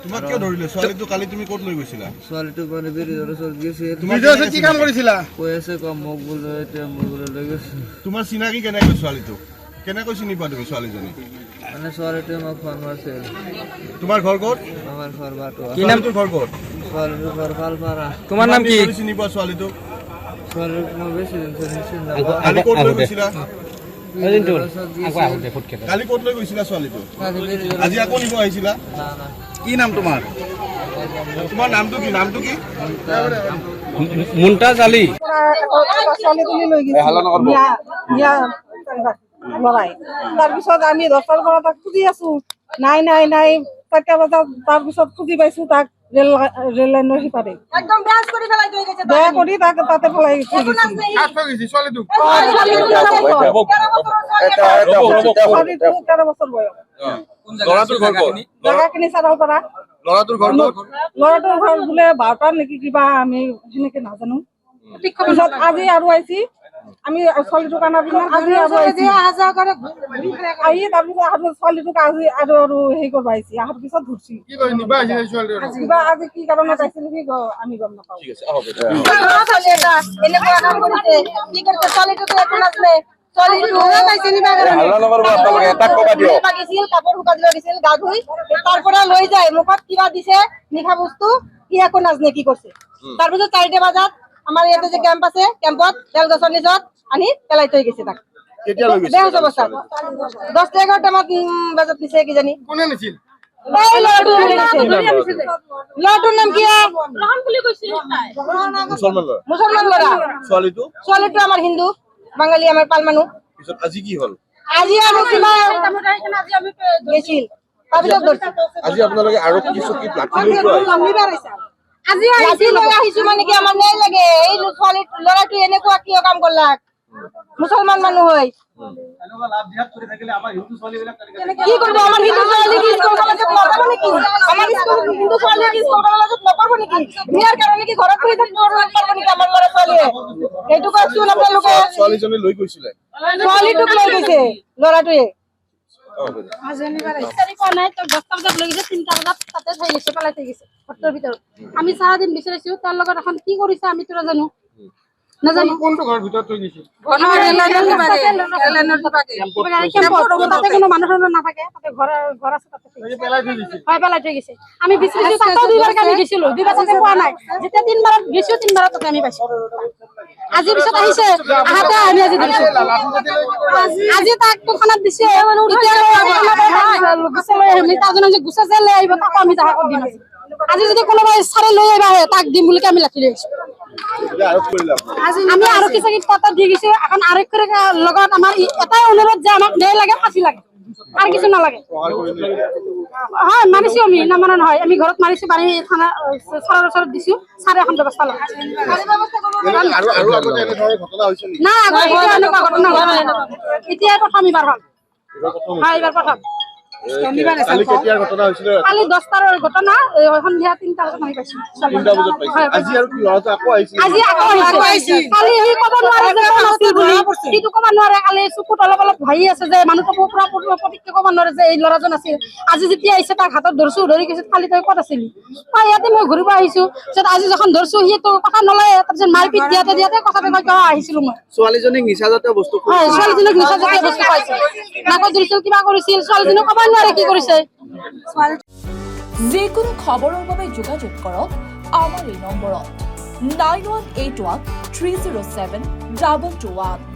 তোমাক কিয় ধৰিলে ছোৱালীটো কালি তুমি ক'ত লৈ গৈছিলা ছোৱালীটো মানে বিৰিজৰ ওচৰত গৈছে ভিডিঅ'ত কি কাম কৰিছিলা কৈ আছে কম মোক বোলে এতিয়া মই বোলে লৈ গৈছো তোমাৰ চিনাকি কেনেকৈ ছোৱালীটো কেনেকৈ চিনি পোৱা তুমি ছোৱালীজনী মানে ছোৱালীটোৱে মোক ফোন মাৰিছিল তোমাৰ ঘৰ ক'ত আমাৰ ঘৰ বাটোৱা কি নাম তোৰ ঘৰ ক'ত ছোৱালীটোৰ ঘৰ ভালপাৰা তোমাৰ নাম কি চিনি পোৱা ছোৱালীটো ছোৱালীটোক মই বেছি দিন চিনি কালি ক'ত লৈ গৈছিলা নাপাওঁ কালি ক'ত লৈ গৈছিলা ছোৱালীটো আজি আকৌ নিব আহিছিলা কি নাম তোমাৰ তোমাৰ নামটো কি মুনতাজ আলী ছোৱালীজনী লৈ গৈছিল লৰাই তাৰপিছত আমি 10টাৰ পৰা তাক খুজি আছো নাই 4টা বজাত তাৰপিছত খুজি পাইছো তাক ৰেল লাইনৰ সিপাৰে একদম বেয়া কৰি তাক তাতে পেলাই থৈ গৈছিল 13 বছৰ বয়স ল'ৰাটোৰ ঘৰ ক'ত জাগাখিনি চাৰাল পৰা ল'ৰাটোৰ ঘৰ ক'ত ল'ৰাটোৰ ঘৰ বোলে 12টাৰ নেকি কিবা আমি সেনেকে নাজানো পিছত আজি আৰু আহিছি আমি ছোৱালীটোক আনাৰ পিছত আজি আহি তাৰপিছত আৰু ছোৱালীটোক আজি আৰু হেৰি কৰিব আহিছি অহাৰ পিছত ধৰছি কিবা আজি কি কাৰণত আহিছিল কি আমি গম নাপাওঁ তাৰপৰা লৈ যায় মুখত কিবা দিছে নিশা বস্তু কি একো নাজনে কি কৰিছে তাৰপিছত 4টা বজাত আমাৰ ইয়াতে যে কেম্প আছে কেম্পত বেলগছৰ নিচত আনি পেলাই থৈ গৈছে তাক কেতিয়া লৈ গৈছিল 10-11টা বজাত নিছে কিজানি কোনে নিছিল ল'ৰাটোৰ নাম কি মুছলমান ল'ৰা ছোৱালীটো আমাৰ হিন্দু বাঙালী আমাৰ পাল মানুহ পিছত আজি কি হ'ল আজি আমি কিবা গৈছিল তাৰপিছত আজি আপোনালোকে আৰু কিছু কি আজি লৈ আহিছো মানে কি আমাৰ ন্যায় লাগে এই ল'ৰাটো এনেকুৱা কিয় কাম কৰলাক মুছলমান মানুহ হয় কি কৰিব আমাৰ হিন্দু ছোৱালী কি স্কুল কলেজত নপঢ়ব নেকি আমাৰ হিন্দু ছোৱালী কি স্কুল কলেজত নপঢ়ব নেকি বিয়াৰ কাৰণে কি ঘৰত বহি থাকিব পাৰব নেকি আমাৰ ল'ৰা ছোৱালীয়ে এইটো কওকচোন আপোনালোকে ছোৱালীজনী লৈ গৈছিলে ছোৱালীটোক লৈ গৈছে ল'ৰাটোৱে আমি 4 দিন বিচাৰিছো তাৰ লগত এখন কি কৰিছে আমি তো নাজানো কোনটো ঘৰ ভিতৰত থৈ গৈছিল তাতে কোনো মানুহ নাথাকে তাতে ঘৰ আছে তাতে পেলাই থৈ গৈছে আমি বিচাৰিছো তাতে 2বাৰ আমি গৈছিলো 2বাৰ তাতে পোৱা নাই যেতিয়া 3বাৰত গৈছো 3বাৰত তাতে আমি পাইছো আজি পিছত আহিছে আহাতে আমি আজি দিছো আজি তাক থানাত দিছে গুছা জেল আহিব তাকো আমি তাহাক দিম আজি যদি কোনোবাই চাৰে লৈ আহিব আহে তাক দিম বুলি আমি লাঠি লৈ আহিছো আমি আৰু কিছু তাত দি গৈছো এখন আৰক্ষীৰ লগত আমাৰ এটাই অনুৰোধ যে আমাক ন্যায় লাগে ফাঁচি লাগে আৰু কিছু নালাগে হয় মানিছো আমি নামানা নহয় আমি ঘৰত মাৰিছো বাৰী থানা ছাৰৰ ওচৰত দিছো ছাৰে এখন ব্যৱস্থা লয় না এনেকুৱা ঘটনা এতিয়া প্ৰথম এইবাৰ হ'ল হয় এইবাৰ প্ৰথম কালি 10টাৰ ঘটনা সন্ধিয়া 3টা বজাত আমি পাইছো আজি আকৌ আহিছে কালি সি ক'ব নোৱাৰে যে সিটো ক'ব নোৱাৰে কালি চকুত অলপ ভাই আছে যে মানুহটো পুৰা প্ৰতিক্ৰিয়া ক'ব নোৱাৰে যে এই ল'ৰাজন আছিল আজি যেতিয়া আহিছে তাক হাতত ধৰছো ধৰি কৈছে কালি তই ক'ত আছিলি ইয়াতে মই ঘূৰিব আহিছো পিছত আজি যখন ধৰছো সি তো কথা নলয় তাৰপিছত মাৰপিট দিয়াতে কথাটো মই আহিছিলো মই ছোৱালীজনীক নিচাজাতীয় বস্তু ছোৱালীজনীক নিচাজাতীয় বস্তু পাইছে নাকত ধৰিছিল কিবা কৰিছিল ছোৱালীজনীক ক'ব নোৱাৰে কি কৰিছে যিকোনো খবৰৰ বাবে যোগাযোগ কৰক আমাৰ এই নম্বৰত 9181 307 221